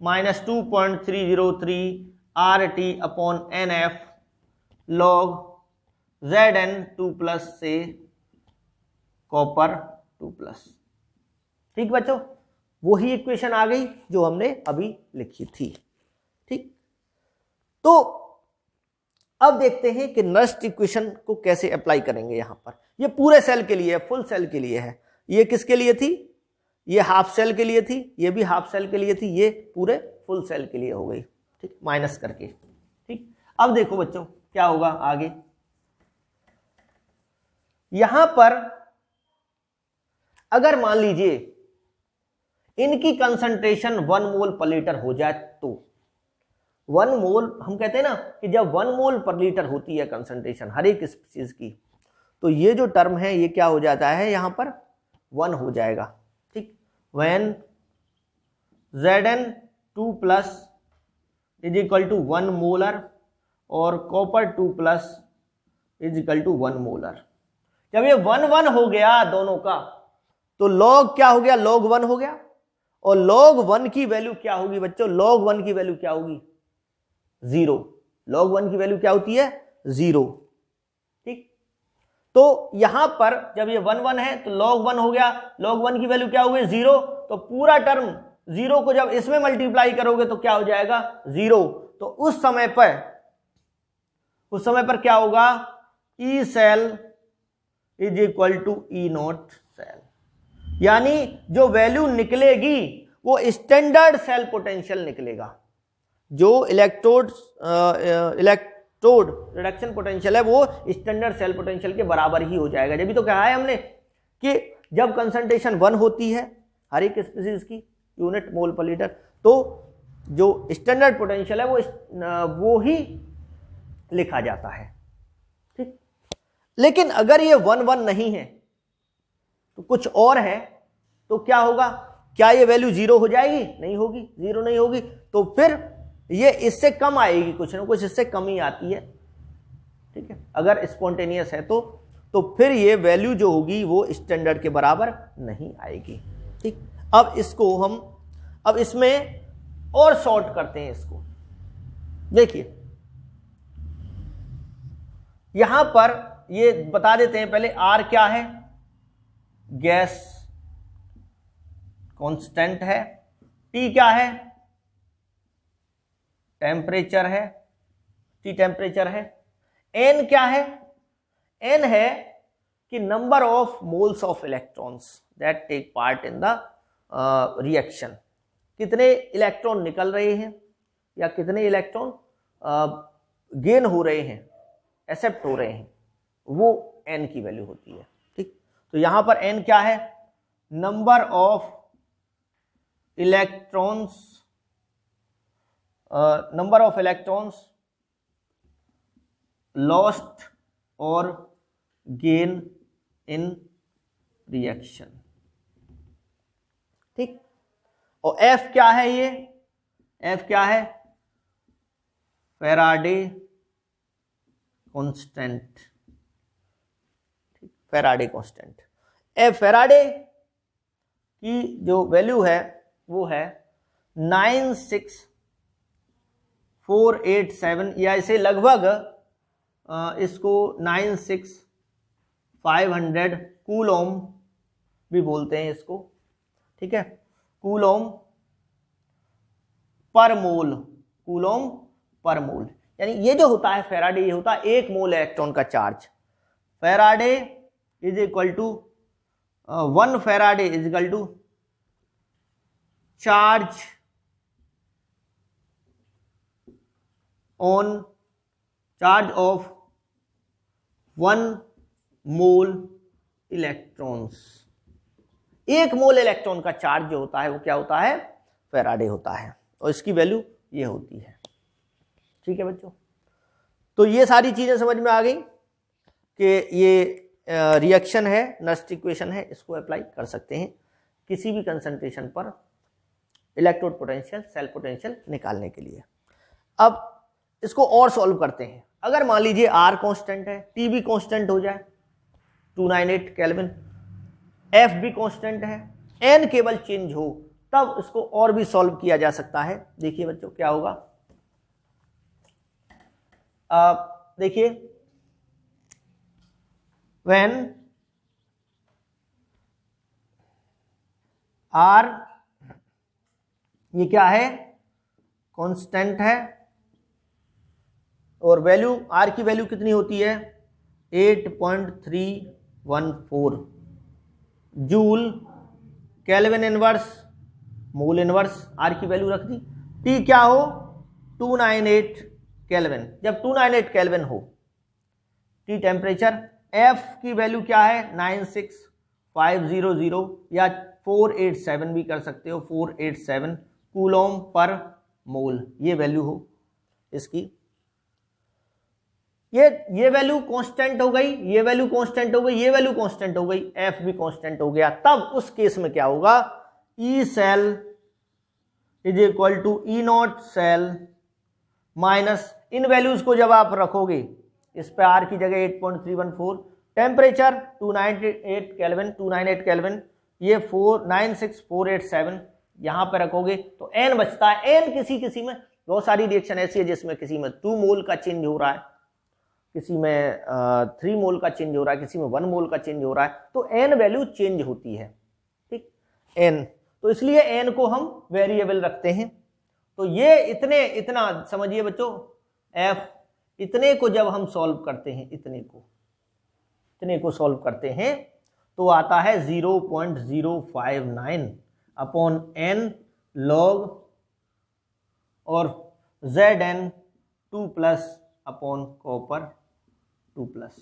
minus 2.303 RT upon NF log Zn2+ से कॉपर 2+। ठीक बच्चों, वही इक्वेशन आ गई जो हमने अभी लिखी थी। ठीक, तो अब देखते हैं कि नस्ट इक्वेशन को कैसे अप्लाई करेंगे। यहां पर ये पूरे सेल के लिए है, फुल सेल के लिए है। ये किसके लिए थी, ये हाफ सेल के लिए थी, ये भी हाफ सेल के लिए थी, ये पूरे फुल सेल के लिए हो गई। ठीक, माइनस करके। ठीक, अब देखो बच्चों क्या होगा आगे। यहां पर अगर मान लीजिए इनकी कंसंट्रेशन 1 मोल पर लीटर हो जाए तो 1 मोल, हम कहते हैं ना कि जब 1 मोल पर लीटर होती है कंसंट्रेशन हर एक स्पीशीज की, तो ये जो टर्म है ये क्या हो जाता है, यहां पर 1 हो जाएगा। ठीक, when Zn2+ is equal to 1 molar और copper 2+ is equal to 1 molar. जब ये 1 हो गया दोनों का, तो log क्या हो गया, log 1 हो गया। और log 1 की वैल्यू क्या होगी बच्चों, log 1 की वैल्यू क्या होगी, 0। log 1 की वैल्यू क्या होती है, 0। ठीक, तो यहां पर जब ये 1 है तो log 1 हो गया, log 1 की वैल्यू क्या हो गई, 0। तो पूरा टर्म 0 को जब इसमें मल्टीप्लाई करोगे तो क्या हो जाएगा, 0। तो उस समय पर क्या होगा, E cell is equal to E not cell, यानी जो वैल्यू निकलेगी वो स्टैंडर्ड सेल पोटेंशियल निकलेगा। जो इलेक्ट्रोड रिडक्शन पोटेंशियल है वो स्टैंडर्ड सेल पोटेंशियल के बराबर ही हो जाएगा। जब भी तो कहा है हमने कि जब कंसंट्रेशन 1 होती है हर एक स्पीशीज की यूनिट मोल पर लीटर, तो जो स्टैंडर्ड पोटेंशियल है वो ही लिखा जाता है। ठीक, लेकिन अगर ये 1 नहीं है तो कुछ और है, तो क्या होगा, क्या ये वैल्यू 0 हो जाएगी, नहीं होगी, 0 नहीं होगी। तो फिर ये इससे कम आएगी, कुछ ना कुछ इससे कम ही आती है। ठीक है, अगर स्पॉन्टेनियस है तो फिर ये वैल्यू जो होगी वो स्टैंडर्ड के बराबर नहीं आएगी। ठीक, अब इसको हम अब इसमें और शॉर्ट करते हैं इसको। देखिए यहां पर ये बता देते हैं पहले, R क्या है, गैस कांस्टेंट है, T क्या है, टेम्परेचर है, T टेम्परेचर है, N क्या है, N है कि number of moles of electrons that take part in the reaction, कितने इलेक्ट्रॉन निकल रहे हैं या कितने इलेक्ट्रॉन गेन हो रहे हैं, एक्सेप्ट हो रहे हैं, वो N की वैल्यू होती है। ठीक, तो यहां पर N क्या है, नंबर ऑफ इलेक्ट्रॉन्स लॉस्ट और गेन इन रिएक्शन। ठीक, और F क्या है, ये F क्या है, Faraday constant. Faraday constant, F Faraday की जो वैल्यू है वो है 96487, या इसे लगभग इसको 96500 कूलोम भी बोलते हैं इसको। ठीक है, कूलोम पर मोल, कूलोम पर मोल, यानी ये जो होता है फैराडे, ये होता है 1 मोल इलेक्ट्रॉन का charge. Faraday is equal to 1 Faraday is equal to charge of 1 mole electrons. 1 mole electron का चार्ज जो होता है वो क्या होता है, फैराडे होता है, और इसकी वैल्यू ये होती है। ठीक है बच्चों, तो ये सारी चीजें समझ में आ गई कि ये रिएक्शन है, नस्ट इक्वेशन है, इसको अप्लाई कर सकते हैं किसी भी कंसंट्रेशन पर इलेक्ट्रोड पोटेंशियल, सेल पोटेंशियल निकालने के लिए। अब इसको और सॉल्व करते हैं। अगर मान लीजिए R कांस्टेंट है, T भी कांस्टेंट हो जाए 298 केल्विन, F भी कांस्टेंट है, N केवल चेंज हो, तब इसको और भी सॉल्व किया जा सकता है। देखिए बच्चों क्या होगा, देखिए when R ये क्या है, कांस्टेंट है, और वैल्यू R की वैल्यू कितनी होती है 8.314 joule kelvin inverse mole inverse, R की वैल्यू रख दी। T क्या हो 298 केल्विन, जब 298 केल्विन हो T टेम्परेचर, F की वैल्यू क्या है 96500 या 487 भी कर सकते हो, 487 कूलोम पर मोल ये वैल्यू हो इसकी। ये वैल्यू कांस्टेंट हो गई, ये वैल्यू कांस्टेंट हो गई, ये वैल्यू कांस्टेंट हो गई, F भी कांस्टेंट हो गया। तब उस केस में क्या होगा, E cell is equal to E not cell minus, इन वैल्यूज को जब आप रखोगे इस पे R की जगह 8.314, टेम्परेचर 298 केल्विन, 298 केल्विन, ये 96487 यहां पे रखोगे तो N बचता है। N किसी में बहुत सारी रिएक्शन ऐसी है जिसमें किसी में 2 मोल का चेंज हो रहा है, किसी में 3 मोल का चेंज हो रहा है, किसी में 1 मोल का चेंज हो रहा है, तो N वैल्यू चेंज होती है, ठीक N, तो इसलिए N को हम वेरिएबल रखते हैं। तो ये इतना समझिए बच्चों, F इतने को जब हम सॉल्व करते हैं, इतने को सॉल्व करते हैं तो आता है 0.059 अपॉन N लॉग और Zn 2 plus upon copper 2 plus.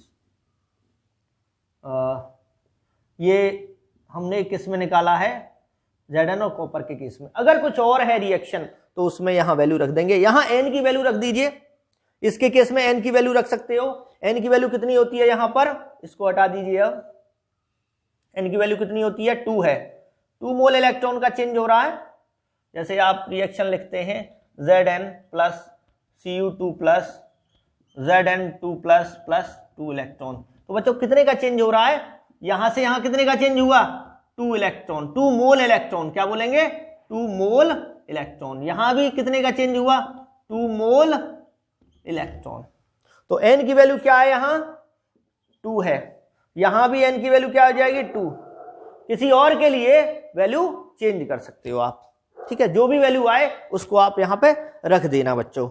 ये हमने किस में निकाला है, Zn और कॉपर के केस में। अगर कुछ और है रिएक्शन तो उसमें यहां वैल्यू रख देंगे, यहां N की वैल्यू रख दीजिए, इसके केस में N की वैल्यू रख सकते हो। N की वैल्यू कितनी होती है यहां पर, इसको हटा दीजिए, अब N की वैल्यू कितनी होती है 2 है, 2 मोल इलेक्ट्रॉन का चेंज हो रहा है। जैसे आप रिएक्शन लिखते हैं Zn plus Cu2 plus Zn2 plus 2 electron, तो बच्चों कितने का चेंज हो रहा है, यहां से यहां कितने का चेंज हुआ 2 इलेक्ट्रॉन, 2 मोल इलेक्ट्रॉन, क्या बोलेंगे 2 मोल इलेक्ट्रॉन। यहां भी कितने का चेंज हुआ 2 मोल इलेक्ट्रॉन। तो N की वैल्यू क्या है यहां 2 है, यहां भी N की वैल्यू क्या हो जाएगी 2। किसी और के लिए वैल्यू चेंज कर सकते हो आप, ठीक है, जो भी वैल्यू आए उसको आप यहां पे रख देना बच्चों।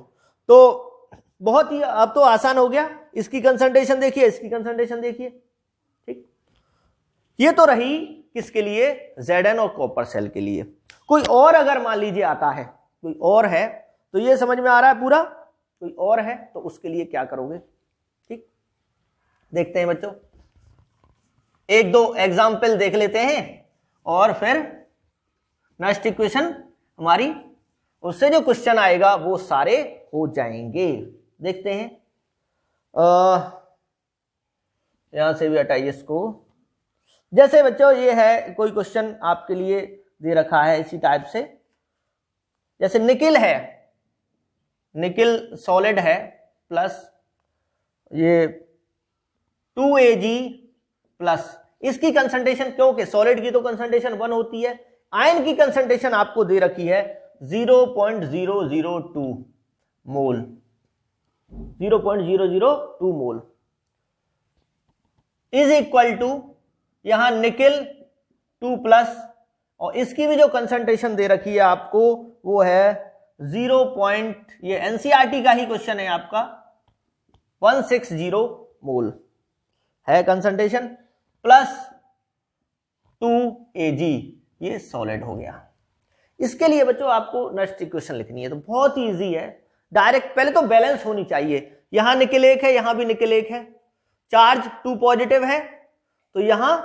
तो बहुत ही अब तो आसान हो गया, इसकी कंसंट्रेशन देखिए, इसकी कंसंट्रेशन देखिए, ठीक। ये तो रही किसके लिए, Zn और कॉपर सेल के लिए। कोई और अगर मान लीजिए आता है, कोई और है, तो ये समझ में आ रहा है पूरा, कोई और है तो उसके लिए क्या करोगे, ठीक। देखते हैं बच्चों, 1-2 एग्जाम्पल देख लेते हैं और फिर नेक्स्ट इक्वेशन हमारी, उससे जो क्वेश्चन आएगा वो सारे हो जाएंगे। देखते हैं, यहां से भी हटाइए इसको। जैसे बच्चों ये है, कोई क्वेश्चन आपके लिए दे रखा है इसी टाइप से, जैसे निकिल है, निकिल सॉलिड है प्लस ये 2Ag प्लस, इसकी कंसंट्रेशन, क्योंकि सॉलिड की तो कंसंट्रेशन 1 होती है, आयन की कंसंट्रेशन आपको दे रखी है 0.002 मोल, 0.002 मोल इज इक्वल टू, यहां निकिल 2 प्लस, और इसकी भी जो कंसंट्रेशन दे रखी है आपको वो है 0. ये एनसीईआरटी का ही क्वेश्चन है आपका, 160 मोल है कंसंट्रेशन, प्लस 2Ag, ये सॉलिड हो गया। इसके लिए बच्चों आपको नेक्स्ट इक्वेशन लिखनी है, तो बहुत ही इजी है, डायरेक्ट पहले तो बैलेंस होनी चाहिए, यहां निकिल 1 है, यहां भी निकिल 1 है, चार्ज 2 पॉजिटिव है तो यहां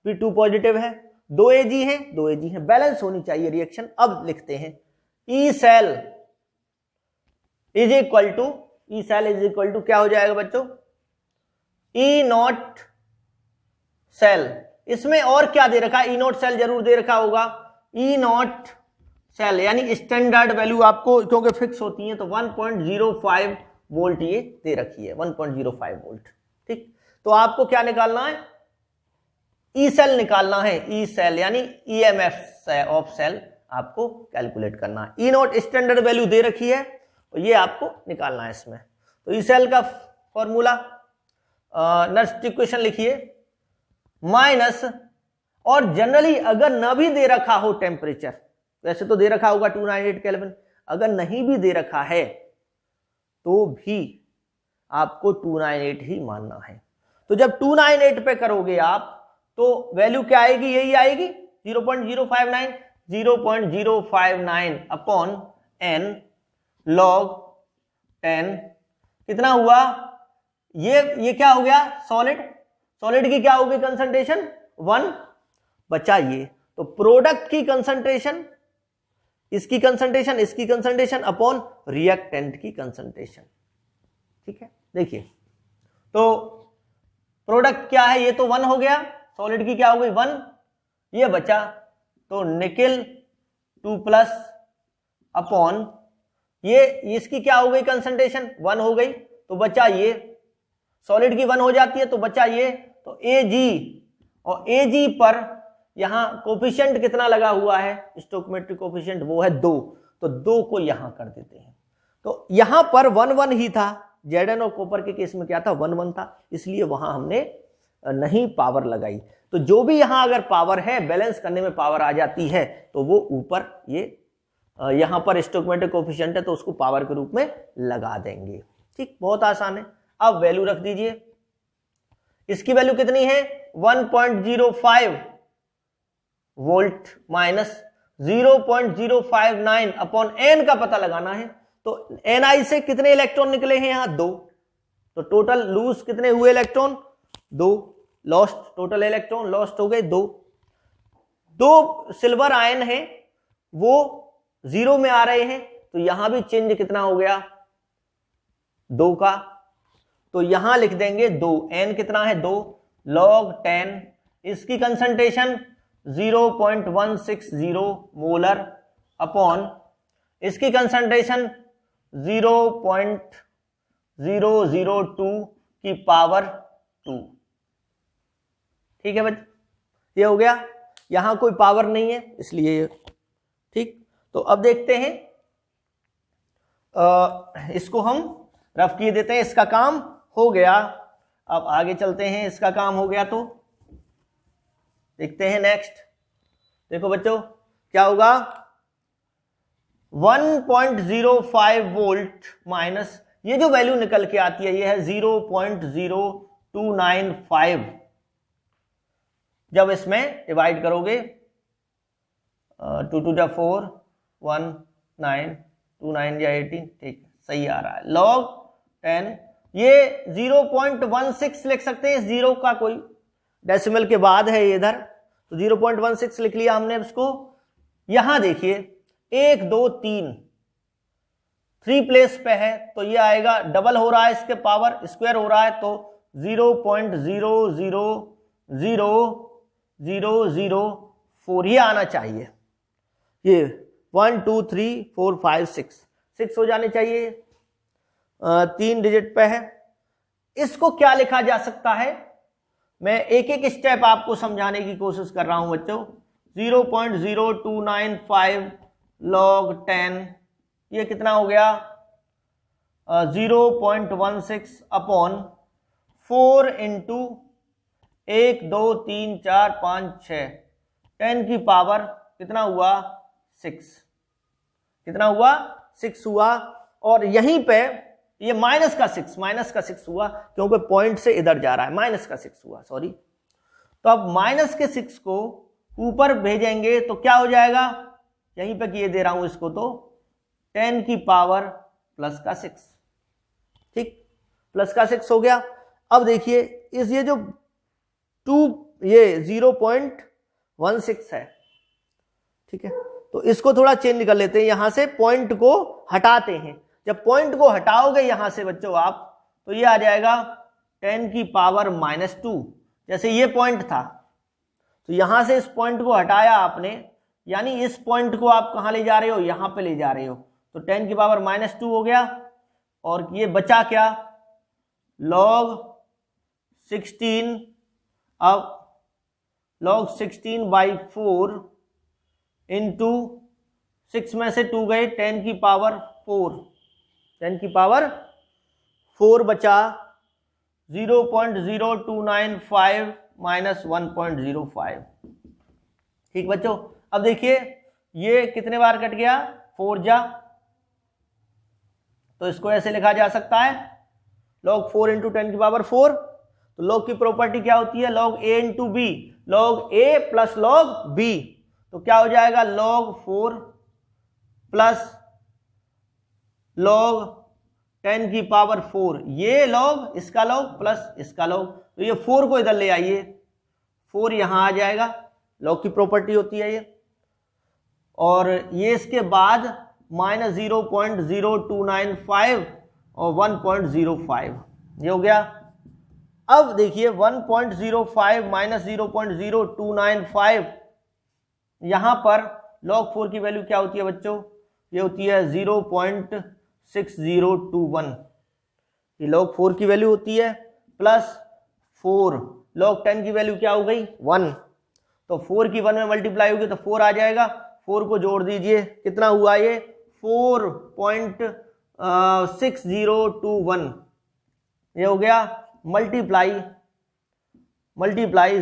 भी 2 पॉजिटिव है, 2Ag है, 2Ag है, बैलेंस होनी चाहिए रिएक्शन। अब लिखते हैं E cell is equal to, E cell is equal to क्या हो जाएगा बच्चों, E नॉट सेल, इसमें और क्या दे रखा है, E नॉट सेल जरूर दे रखा होगा, E नॉट सेल यानी स्टैंडर्ड वैल्यू आपको क्योंकि फिक्स होती है तो 1.05 वोल्ट ये दे रखी है, 1.05 वोल्ट। ठीक, तो आपको क्या निकालना है, ई सेल निकालना है, ई सेल यानी ईएमएफ ऑफ सेल आपको कैलकुलेट करना है। ई नॉट स्टैंडर्ड वैल्यू दे रखी है और ये आपको निकालना है इसमें। तो ई सेल का फॉर्मूला नेक्स्ट इक्वेशन लिखिए, माइनस, और जनरली अगर न भी दे रखा हो टेम्परेचर, वैसे तो दे रखा होगा 298 केल्विन, अगर नहीं भी दे रखा है तो भी आपको 298 ही मानना है। तो जब 298 पे करोगे आप तो वैल्यू क्या आएगी, यही आएगी 0.059, 0.059 अपॉन n log 10 कितना हुआ, ये क्या हो गया, सॉलिड की क्या होगी कंसंट्रेशन 1, बचा ये, तो प्रोडक्ट की कंसंट्रेशन, इसकी कंसंट्रेशन अपॉन रिएक्टेंट की कंसंट्रेशन। ठीक है, देखिए तो प्रोडक्ट क्या है, ये तो 1 हो गया, सॉलिड की क्या हो गई 1, ये बचा, तो निकेल 2+ अपॉन ये इसकी क्या हो गई कंसंट्रेशन 1 हो गई, तो बचा ये, सॉलिड की 1 हो जाती है तो बचा ये, तो Ag, और Ag पर यहां कोफिशिएंट कितना लगा हुआ है, स्टोइकोमेट्रिक कोफिशिएंट वो है 2, तो 2 को यहां कर देते हैं। तो यहां पर 1 ही था, Zn और कॉपर के केस में क्या था 1 था, इसलिए वहां हमने नहीं पावर लगाई। तो जो भी यहां अगर पावर है, बैलेंस करने में पावर आ जाती है, तो वो ऊपर ये यहां पर स्टोइकोमेट्रिक कोफिशिएंट है तो उसको पावर के रूप में लगा देंगे। ठीक, बहुत आसान है। अब वैल्यू रख दीजिए, इसकी वैल्यू कितनी है 1.05 वोल्ट माइनस 0.059 अपॉन n का पता लगाना है, तो Ni से कितने इलेक्ट्रॉन निकले हैं यहां 2, तो टोटल लूज कितने हुए electron 2, lost, total electron lost हो गए 2 सिल्वर आयन है वो 0 में आ रहे हैं, तो यहां भी चेंज कितना हो गया 2 का, तो यहां लिख देंगे 2, n कितना है 2 log 10, इसकी कंसंट्रेशन 0.160 मोलर अपॉन इसकी कंसंट्रेशन 0.002 की पावर 2। ठीक है बच्चे, ये हो गया, यहां कोई पावर नहीं है इसलिए। ठीक, तो अब देखते हैं, इसको हम रफ किए देते हैं, इसका काम हो गया। अब आगे चलते हैं, इसका काम हो गया तो देखते हैं नेक्स्ट। देखो बच्चों क्या होगा, 1.05 वोल्ट माइनस ये जो वैल्यू निकल के आती है ये है 0.0295। जब इसमें डिवाइड करोगे 2 2 जा 4 1 9 2 9 या 18, ठीक सही आ रहा है, log 10 ये 0.16 लिख सकते हैं, इस जीरो का कोई डेसिमल के बाद है ये इधर, तो 0.16 लिख लिया हमने इसको। यहां देखिए 1 2 3 प्लेस पे है तो ये आएगा, डबल हो रहा है इसके पावर, स्क्वायर हो रहा है तो 0.0000004 ये आना चाहिए। ये 1 2 3 4 5 6 हो जाने चाहिए, 3 डिजिट पे है। इसको क्या लिखा जा सकता है, मैं एक एक स्टेप आपको समझाने की कोशिश कर रहा हूं बच्चों। 0.0295 log 10 ये कितना हो गया 0.16 अपॉन 4 इंटू 1 2 3 4 5 6 10 की पावर कितना हुआ 6, कितना हुआ 6 हुआ। और यहीं पे ये माइनस का 6 हुआ क्योंकि पॉइंट से इधर जा रहा है, माइनस का 6 हुआ, सॉरी। तो अब माइनस के 6 को ऊपर भेजेंगे तो क्या हो जाएगा, यहीं पे किए दे रहा हूं इसको, तो 10 की पावर प्लस का 6, ठीक प्लस का 6 हो गया। अब देखिए इस ये जो 0.16 है, ठीक है, तो इसको थोड़ा चेंज कर लेते हैं, यहां से पॉइंट को हटाते हैं। जब पॉइंट को हटाओगे यहां से बच्चों आप, तो ये आ जाएगा 10 की पावर -2। जैसे ये पॉइंट था तो यहां से इस पॉइंट को हटाया आपने, यानी इस पॉइंट को आप कहां ले जा रहे हो, यहां पे ले जा रहे हो, तो 10 की पावर -2 हो गया। और ये बचा क्या, log 16, अब log 16/4 इंटू 6 में से 2 गए, 10 की पावर 4 बचा 0.0295 माइनस 1.05। ठीक बच्चों, अब देखिए ये कितने बार कट गया, 4 जा, तो इसको ऐसे लिखा जा सकता है log 4 इंटू 10 की पावर 4। तो log की प्रॉपर्टी क्या होती है, log a into B, log a प्लस log b, तो क्या हो जाएगा log 4 प्लस log 10 की पावर 4, ये log इसका log प्लस इसका log, तो ये 4 को इधर ले आइए, 4 यहां आ जाएगा, log की प्रॉपर्टी होती है ये, और ये इसके बाद माइनस 0.0295 और 1.05, ये हो गया। अब देखिए 1.05 माइनस 0.0295, यहां पर log 4 की वैल्यू क्या होती है बच्चों, ये होती है 0.6021, ये log 4 की वैल्यू होती है, प्लस 4 log 10 की वैल्यू क्या हो गई 1, तो 4 की 1 में मल्टीप्लाई होगी तो 4 आ जाएगा, 4 को जोड़ दीजिए, कितना हुआ ये 4.6021, ये हो गया, मल्टीप्लाई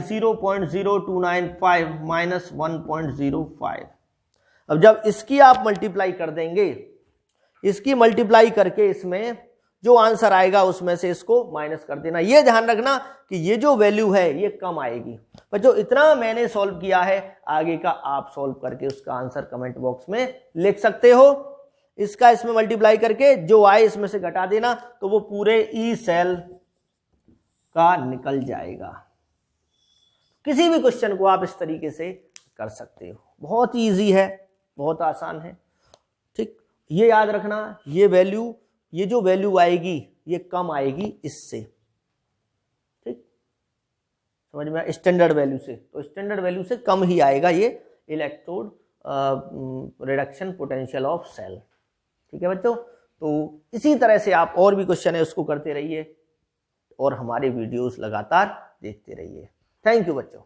0.0295 माइनस 1.05। अब जब इसकी आप मल्टीप्लाई कर देंगे, इसकी मल्टीप्लाई करके इसमें जो आंसर आएगा उसमें से इसको माइनस कर देना। ये ध्यान रखना कि ये जो वैल्यू है ये कम आएगी। बच्चों इतना मैंने सॉल्व किया है, आगे का आप सॉल्व करके उसका आंसर कमेंट बॉक्स में लिख सकते हो। इसका इसमें मल्टीप्लाई करके जो आए इसमें से घटा देना, तो वो पूरे ई सेल का निकल जाएगा। किसी भी क्वेश्चन को आप इस तरीके से कर सकते हो, बहुत इजी है, बहुत आसान है। ठीक, ये याद रखना, ये वैल्यू, ये जो वैल्यू आएगी ये कम आएगी इससे, ठीक समझ में, स्टैंडर्ड वैल्यू से, तो स्टैंडर्ड वैल्यू से कम ही आएगा ये electrode reduction potential of cell. ठीक है बच्चों, तो इसी तरह से आप और भी क्वेश्चन है उसको करते रहिए और हमारे वीडियोस लगातार देखते रहिए। थैंक यू बच्चों।